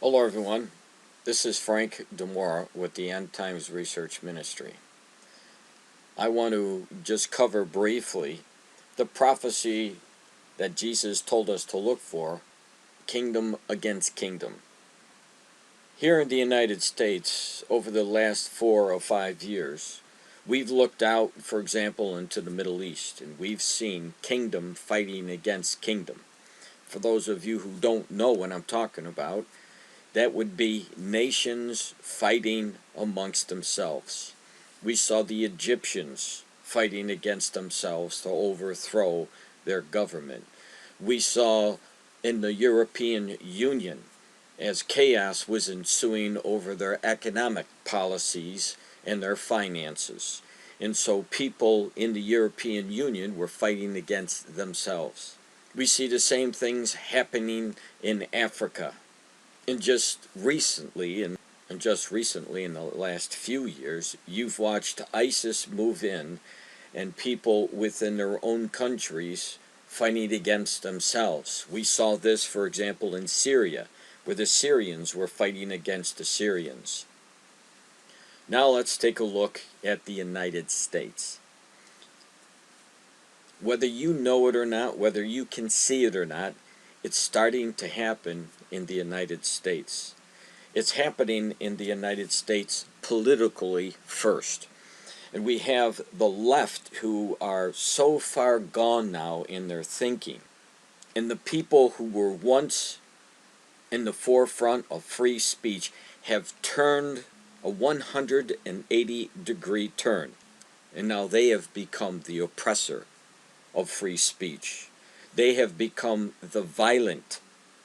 Hello everyone, this is Frank Demora with the End Times Research Ministry. I want to just cover briefly the prophecy that Jesus told us to look for, kingdom against kingdom. Here in the United States, over the last 4 or 5 years, we've looked out, for example, into the Middle East, and we've seen kingdom fighting against kingdom. For those of you who don't know what I'm talking about, that would be nations fighting amongst themselves. We saw the Egyptians fighting against themselves to overthrow their government. We saw in the European Union, as chaos was ensuing over their economic policies and their finances. And so people in the European Union were fighting against themselves. We see the same things happening in Africa. And just recently in the last few years, you've watched ISIS move in and people within their own countries fighting against themselves. We saw this, for example, in Syria, where the Syrians were fighting against the Syrians. Now let's take a look at the United States. Whether you know it or not, whether you can see it or not, it's starting to happen in the United States. It's happening in the United States politically first. And we have the left who are so far gone now in their thinking. And the people who were once in the forefront of free speech have turned a 180-degree turn. And now they have become the oppressor of free speech. They have become the violent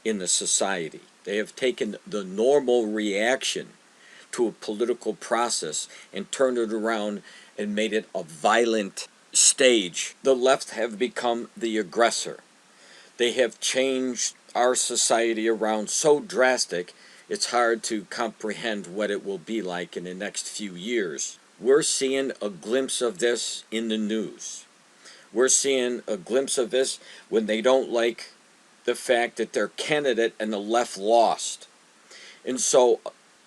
in the society. They have taken the normal reaction to a political process and turned it around and made it a violent stage. The left have become the aggressor. They have changed our society around so drastic, it's hard to comprehend what it will be like in the next few years. We're seeing a glimpse of this in the news. We're seeing a glimpse of this when they don't like the fact that their candidate and the left lost. And so,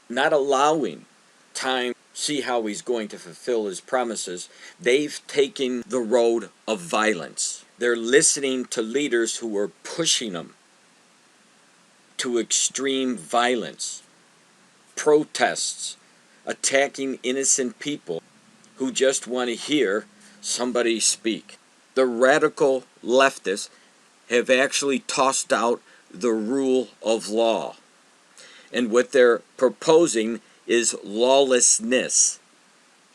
not allowing time to see how he's going to fulfill his promises, they've taken the road of violence. They're listening to leaders who are pushing them to extreme violence, protests, attacking innocent people who just want to hear somebody speak. The radical leftists have actually tossed out the rule of law. And what they're proposing is lawlessness.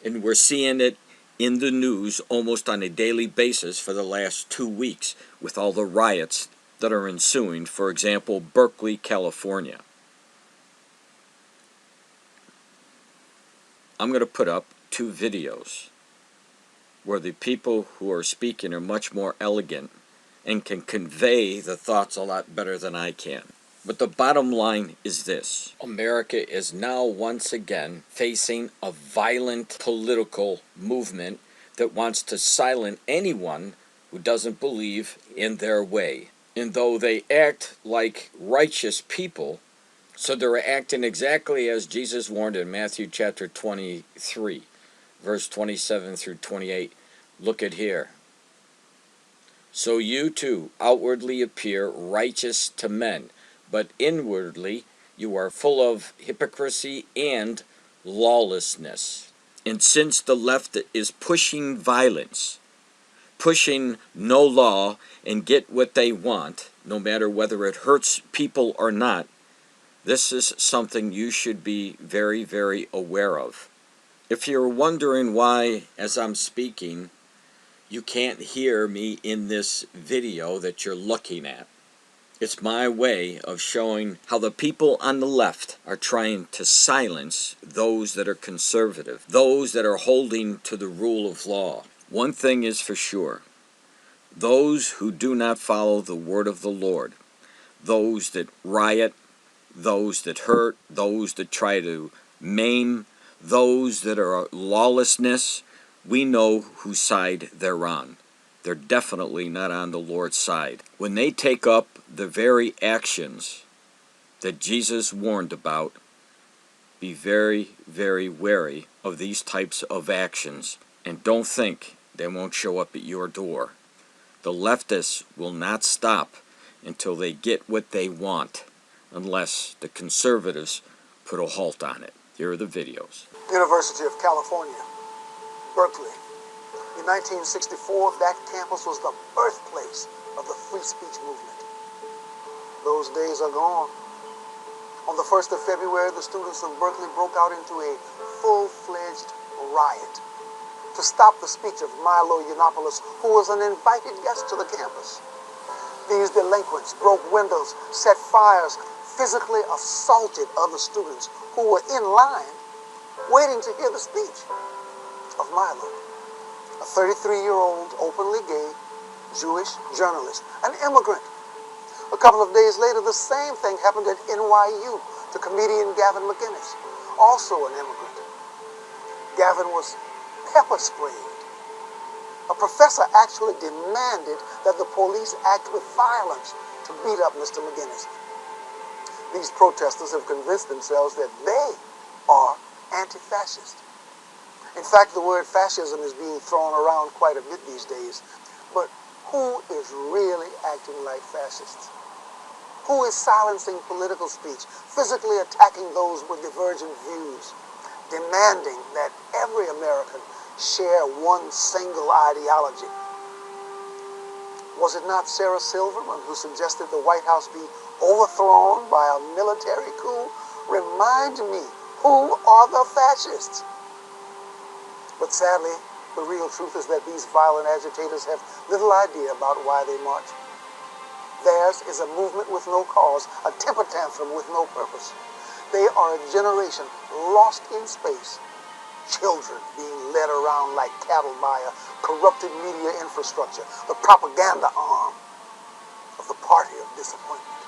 And we're seeing it in the news almost on a daily basis for the last 2 weeks with all the riots that are ensuing. For example, Berkeley, California. I'm going to put up 2 videos where the people who are speaking are much more elegant and can convey the thoughts a lot better than I can. But the bottom line is this: America is now once again facing a violent political movement that wants to silence anyone who doesn't believe in their way. And though they act like righteous people, so they're acting exactly as Jesus warned in Matthew chapter 23, verse 27 through 28. Look at here. So you too outwardly appear righteous to men, but inwardly you are full of hypocrisy and lawlessness. And since the left is pushing violence, pushing no law, and get what they want, no matter whether it hurts people or not, this is something you should be very, very aware of. If you're wondering why, as I'm speaking, you can't hear me in this video that you're looking at, it's my way of showing how the people on the left are trying to silence those that are conservative, those that are holding to the rule of law. One thing is for sure: those who do not follow the word of the Lord, those that riot, those that hurt, those that try to maim, those that are lawlessness, we know whose side they're on. They're definitely not on the Lord's side. When they take up the very actions that Jesus warned about, be very, very wary of these types of actions, and don't think they won't show up at your door. The leftists will not stop until they get what they want, unless the conservatives put a halt on it. Here are the videos. University of California, Berkeley. In 1964, that campus was the birthplace of the free speech movement. Those days are gone. On the 1st of February, the students of Berkeley broke out into a full-fledged riot to stop the speech of Milo Yiannopoulos, who was an invited guest to the campus. These delinquents broke windows, set fires, physically assaulted other students who were in line waiting to hear the speech of Milo, a 33-year-old openly gay Jewish journalist, an immigrant. A couple of days later, the same thing happened at NYU to comedian Gavin McInnes, also an immigrant. Gavin was pepper sprayed. A professor actually demanded that the police act with violence to beat up Mr. McInnes. These protesters have convinced themselves that they are anti-fascist. In fact, the word fascism is being thrown around quite a bit these days. But who is really acting like fascists? Who is silencing political speech, physically attacking those with divergent views, demanding that every American share one single ideology? Was it not Sarah Silverman who suggested the White House be overthrown by a military coup? Remind me, who are the fascists? But sadly, the real truth is that these violent agitators have little idea about why they march. Theirs is a movement with no cause, a temper tantrum with no purpose. They are a generation lost in space, children being led around like cattle by a corrupted media infrastructure, the propaganda arm of the party of disappointment.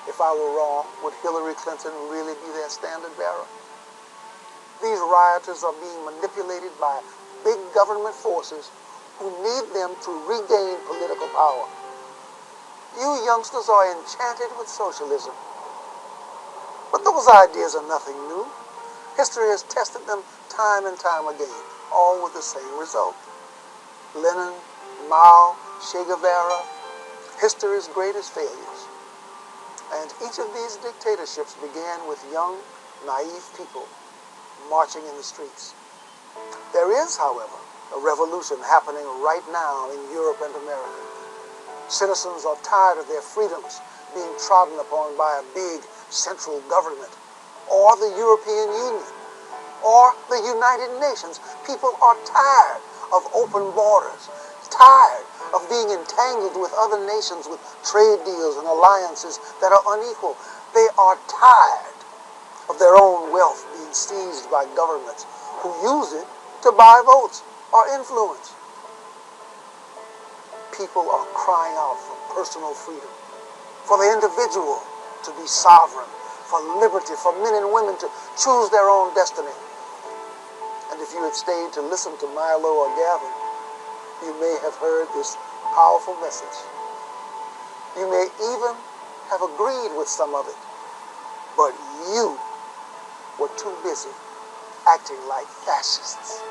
If I were wrong, would Hillary Clinton really be their standard bearer? These rioters are being manipulated by big government forces who need them to regain political power. You youngsters are enchanted with socialism. But those ideas are nothing new. History has tested them time and time again, all with the same result. Lenin, Mao, Che Guevara, history's greatest failures. And each of these dictatorships began with young, naive people marching in the streets. There is, however, a revolution happening right now in Europe and America. Citizens are tired of their freedoms being trodden upon by a big central government, or the European Union, or the United Nations. People are tired of open borders, tired of being entangled with other nations with trade deals and alliances that are unequal. They are tired of their own wealth being seized by governments who use it to buy votes or influence. People are crying out for personal freedom, for the individual to be sovereign, for liberty, for men and women to choose their own destiny. And if you had stayed to listen to Milo or Gavin, you may have heard this powerful message. You may even have agreed with some of it, but you were too busy acting like fascists.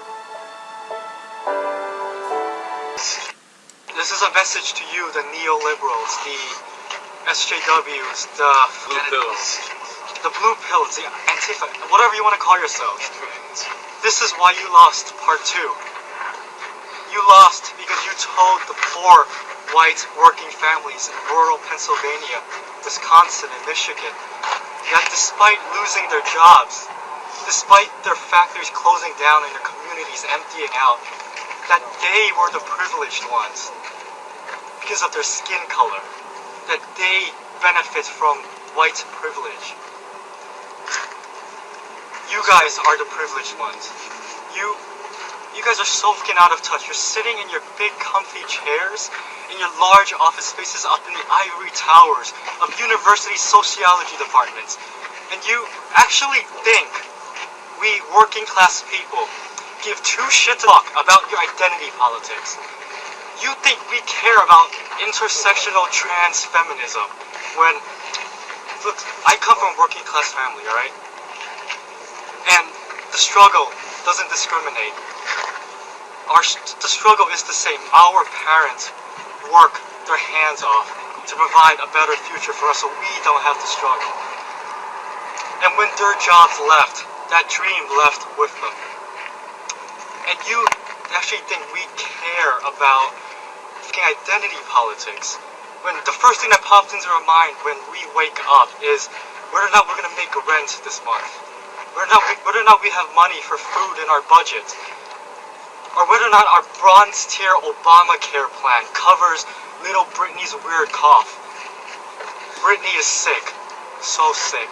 This is a message to you, the neoliberals, the SJWs, the blue pills, the Antifa, whatever you want to call yourselves. This is why you lost part 2. You lost because you told the poor, white, working families in rural Pennsylvania, Wisconsin, and Michigan that despite losing their jobs, despite their factories closing down and their communities emptying out, that they were the privileged ones because of their skin color, that they benefit from white privilege. You guys are the privileged ones. You guys are so fucking out of touch. You're sitting in your big comfy chairs, in your large office spaces up in the ivory towers of university sociology departments. And you actually think we working class people give 2 shits about your identity politics. You think we care about intersectional trans feminism when look, I come from a working class family, alright? And the struggle doesn't discriminate. The struggle is the same. Our parents work their hands off to provide a better future for us so we don't have to struggle. And when their jobs left, that dream left with them. And you actually think we care about identity politics when the first thing that pops into our mind when we wake up is whether or not we're going to make rent this month, whether or not we have money for food in our budget, or whether or not our bronze tier Obamacare plan covers little Brittany's weird cough. Brittany is sick, so sick.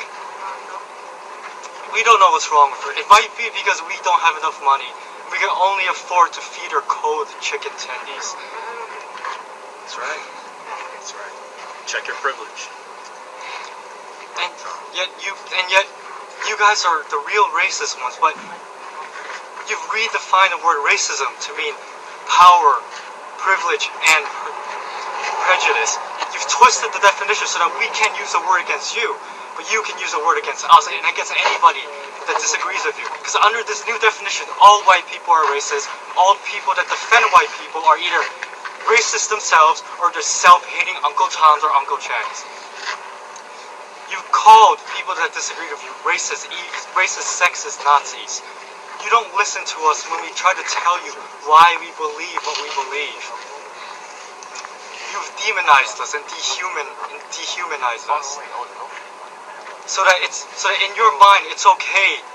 We don't know what's wrong with her. It might be because we don't have enough money. We can only afford to feed her cold chicken tendies. That's right. That's right. Check your privilege. And yet you guys are the real racist ones, but you've redefined the word racism to mean power, privilege, and prejudice. You've twisted the definition so that we can't use the word against you, but you can use the word against us and against anybody that disagrees with you. Because under this new definition, all white people are racist. All people that defend white people are either racist themselves or they're self-hating Uncle Toms or Uncle Changs. You've called people that disagree with you racist, sexist Nazis. You don't listen to us when we try to tell you why we believe what we believe. You've demonized us and dehumanized us. So that in your mind it's okay